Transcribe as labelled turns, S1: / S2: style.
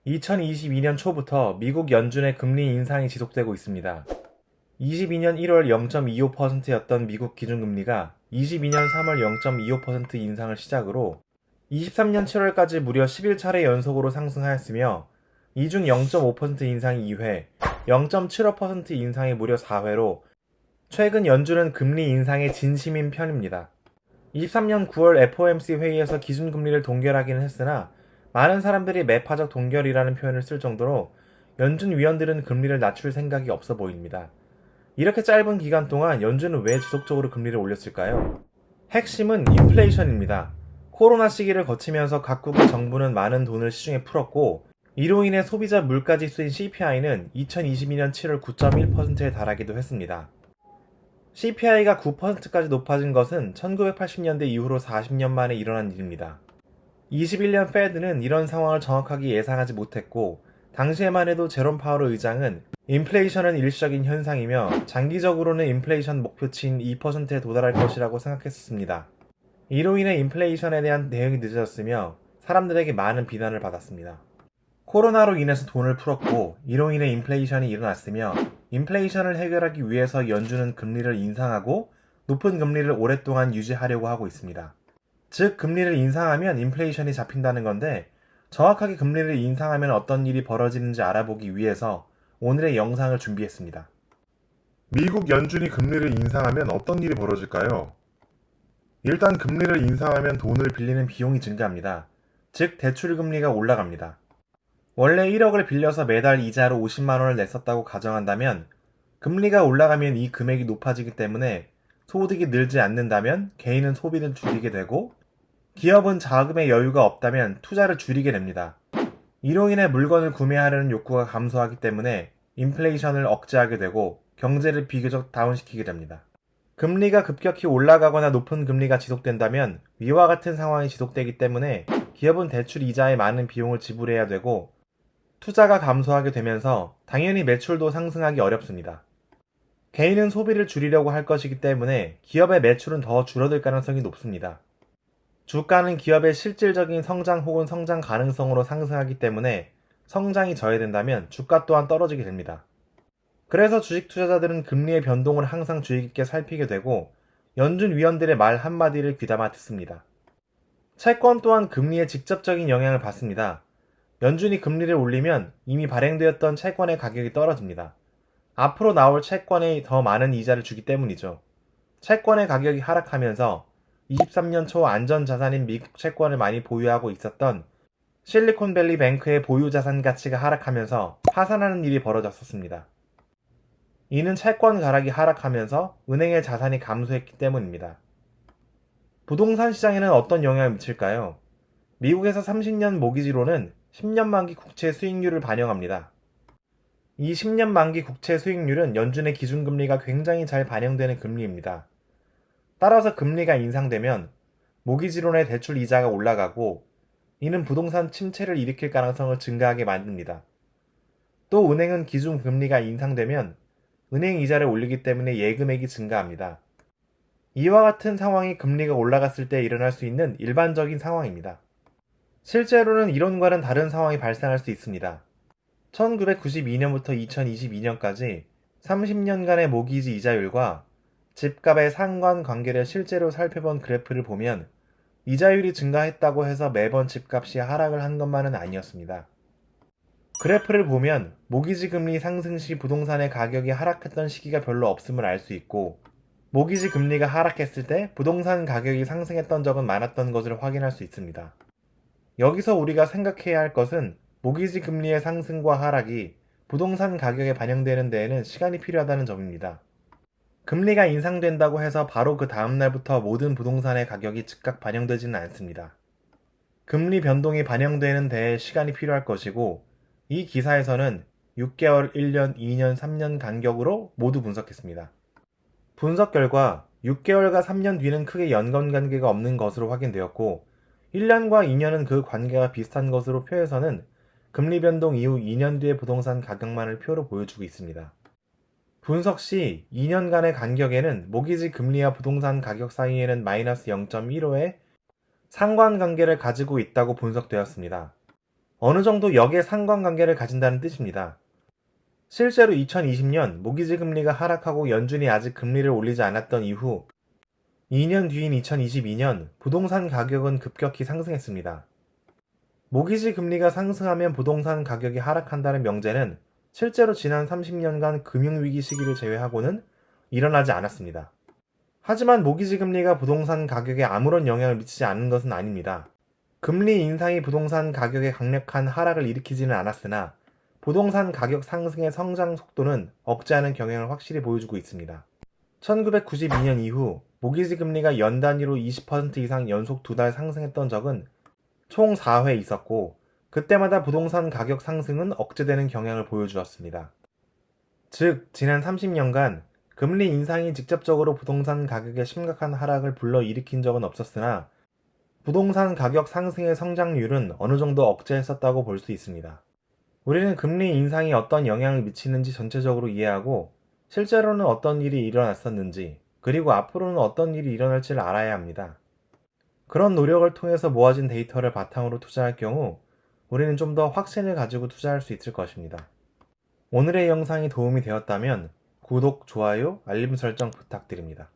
S1: 2022년 초부터 미국 연준의 금리 인상이 지속되고 있습니다. 22년 1월 0.25%였던 미국 기준금리가 22년 3월 0.25% 인상을 시작으로 23년 7월까지 무려 11차례 연속으로 상승하였으며 이 중 0.5% 인상이 2회, 0.75% 인상이 무려 4회로 최근 연준은 금리 인상에 진심인 편입니다. 23년 9월 FOMC 회의에서 기준금리를 동결하기는 했으나 많은 사람들이 매파적 동결이라는 표현을 쓸 정도로 연준 위원들은 금리를 낮출 생각이 없어 보입니다. 이렇게 짧은 기간 동안 연준은 왜 지속적으로 금리를 올렸을까요? 핵심은 인플레이션입니다. 코로나 시기를 거치면서 각국의 정부는 많은 돈을 시중에 풀었고 이로 인해 소비자 물가지수인 CPI는 2022년 7월 9.1%에 달하기도 했습니다. CPI가 9%까지 높아진 것은 1980년대 이후로 40년 만에 일어난 일입니다. 21년 페드는 이런 상황을 정확하게 예상하지 못했고 당시에만 해도 제롬 파월 의장은 인플레이션은 일시적인 현상이며 장기적으로는 인플레이션 목표치인 2%에 도달할 것이라고 생각했습니다. 이로 인해 인플레이션에 대한 대응이 늦어졌으며 사람들에게 많은 비난을 받았습니다. 코로나로 인해서 돈을 풀었고 이로 인해 인플레이션이 일어났으며 인플레이션을 해결하기 위해서 연준은 금리를 인상하고 높은 금리를 오랫동안 유지하려고 하고 있습니다. 즉 금리를 인상하면 인플레이션이 잡힌다는 건데 정확하게 금리를 인상하면 어떤 일이 벌어지는지 알아보기 위해서 오늘의 영상을 준비했습니다.
S2: 미국 연준이 금리를 인상하면 어떤 일이 벌어질까요?
S1: 일단 금리를 인상하면 돈을 빌리는 비용이 증가합니다. 즉 대출금리가 올라갑니다. 원래 1억을 빌려서 매달 이자로 50만 원을 냈었다고 가정한다면 금리가 올라가면 이 금액이 높아지기 때문에 소득이 늘지 않는다면 개인은 소비를 줄이게 되고 기업은 자금의 여유가 없다면 투자를 줄이게 됩니다. 이로 인해 물건을 구매하려는 욕구가 감소하기 때문에 인플레이션을 억제하게 되고 경제를 비교적 다운시키게 됩니다. 금리가 급격히 올라가거나 높은 금리가 지속된다면 위와 같은 상황이 지속되기 때문에 기업은 대출 이자에 많은 비용을 지불해야 되고 투자가 감소하게 되면서 당연히 매출도 상승하기 어렵습니다. 개인은 소비를 줄이려고 할 것이기 때문에 기업의 매출은 더 줄어들 가능성이 높습니다. 주가는 기업의 실질적인 성장 혹은 성장 가능성으로 상승하기 때문에 성장이 저해된다면 주가 또한 떨어지게 됩니다. 그래서 주식 투자자들은 금리의 변동을 항상 주의 깊게 살피게 되고 연준 위원들의 말 한마디를 귀담아 듣습니다. 채권 또한 금리에 직접적인 영향을 받습니다. 연준이 금리를 올리면 이미 발행되었던 채권의 가격이 떨어집니다. 앞으로 나올 채권에 더 많은 이자를 주기 때문이죠. 채권의 가격이 하락하면서 23년 초 안전자산인 미국 채권을 많이 보유하고 있었던 실리콘밸리 뱅크의 보유자산 가치가 하락하면서 파산하는 일이 벌어졌었습니다. 이는 채권 가락이 하락하면서 은행의 자산이 감소했기 때문입니다. 부동산 시장에는 어떤 영향을 미칠까요? 미국에서 30년 모기지로는 10년 만기 국채 수익률을 반영합니다. 이 10년 만기 국채 수익률은 연준의 기준금리가 굉장히 잘 반영되는 금리입니다. 따라서 금리가 인상되면 모기지론의 대출 이자가 올라가고 이는 부동산 침체를 일으킬 가능성을 증가하게 만듭니다. 또 은행은 기준금리가 인상되면 은행 이자를 올리기 때문에 예금액이 증가합니다. 이와 같은 상황이 금리가 올라갔을 때 일어날 수 있는 일반적인 상황입니다. 실제로는 이론과는 다른 상황이 발생할 수 있습니다. 1992년부터 2022년까지 30년간의 모기지 이자율과 집값의 상관관계를 실제로 살펴본 그래프를 보면 이자율이 증가했다고 해서 매번 집값이 하락을 한 것만은 아니었습니다. 그래프를 보면 모기지 금리 상승 시 부동산의 가격이 하락했던 시기가 별로 없음을 알 수 있고 모기지 금리가 하락했을 때 부동산 가격이 상승했던 적은 많았던 것을 확인할 수 있습니다. 여기서 우리가 생각해야 할 것은 모기지 금리의 상승과 하락이 부동산 가격에 반영되는 데에는 시간이 필요하다는 점입니다. 금리가 인상된다고 해서 바로 그 다음 날부터 모든 부동산의 가격이 즉각 반영되지는 않습니다. 금리 변동이 반영되는 데에 시간이 필요할 것이고 이 기사에서는 6개월, 1년, 2년, 3년 간격으로 모두 분석했습니다. 분석 결과 6개월과 3년 뒤는 크게 연관관계가 없는 것으로 확인되었고 1년과 2년은 그 관계가 비슷한 것으로 표에서는 금리 변동 이후 2년 뒤의 부동산 가격만을 표로 보여주고 있습니다. 분석 시 2년간의 간격에는 모기지 금리와 부동산 가격 사이에는 마이너스 0.15의 상관관계를 가지고 있다고 분석되었습니다. 어느 정도 역의 상관관계를 가진다는 뜻입니다. 실제로 2020년 모기지 금리가 하락하고 연준이 아직 금리를 올리지 않았던 이후 2년 뒤인 2022년 부동산 가격은 급격히 상승했습니다. 모기지 금리가 상승하면 부동산 가격이 하락한다는 명제는 실제로 지난 30년간 금융위기 시기를 제외하고는 일어나지 않았습니다. 하지만 모기지 금리가 부동산 가격에 아무런 영향을 미치지 않는 것은 아닙니다. 금리 인상이 부동산 가격에 강력한 하락을 일으키지는 않았으나 부동산 가격 상승의 성장 속도는 억제하는 경향을 확실히 보여주고 있습니다. 1992년 이후 모기지 금리가 연 단위로 20% 이상 연속 2달 상승했던 적은 총 4회 있었고 그때마다 부동산 가격 상승은 억제되는 경향을 보여주었습니다. 즉, 지난 30년간 금리 인상이 직접적으로 부동산 가격의 심각한 하락을 불러일으킨 적은 없었으나 부동산 가격 상승의 성장률은 어느 정도 억제했었다고 볼 수 있습니다. 우리는 금리 인상이 어떤 영향을 미치는지 전체적으로 이해하고 실제로는 어떤 일이 일어났었는지 그리고 앞으로는 어떤 일이 일어날지를 알아야 합니다. 그런 노력을 통해서 모아진 데이터를 바탕으로 투자할 경우 우리는 좀 더 확신을 가지고 투자할 수 있을 것입니다. 오늘의 영상이 도움이 되었다면 구독, 좋아요, 알림 설정 부탁드립니다.